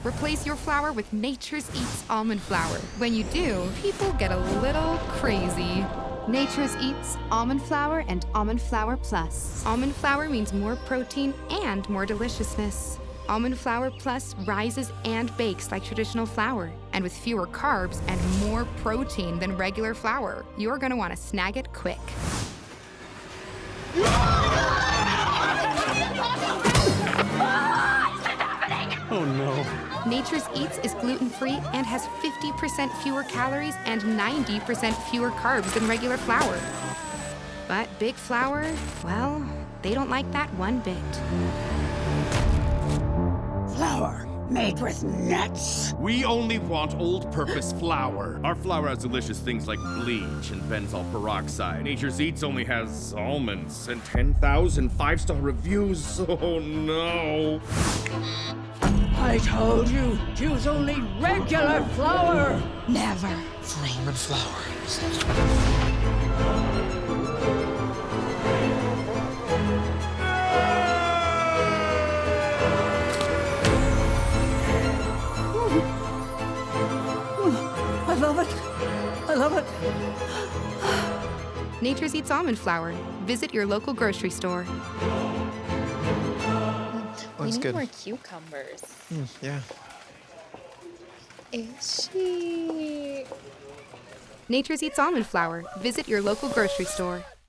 Replace your flour with Nature's Eats almond flour. When you do, people get a little crazy. Nature's Eats Almond Flour and Almond Flour Plus. Almond flour means more protein and more deliciousness. Almond Flour Plus rises and bakes like traditional flour, and with fewer carbs and more protein than regular flour. You're gonna wanna snag it quick. Oh no. Nature's Eats is gluten-free and has 50% fewer calories and 90% fewer carbs than regular flour. But big flour, well, they don't like that one bit. Flour made with nuts. We only want all-purpose flour. Our flour has delicious things like bleach and benzoyl peroxide. Nature's Eats only has almonds and 10,000 five-star reviews. Oh no. I told you, use only regular flour. Never. For almond flour. I love it. I love it. Nature's Eats almond flour. Visit your local grocery store. We Looks need good. more cucumbers. Yeah. Is she? Nature's Eats almond flour. Visit your local grocery store.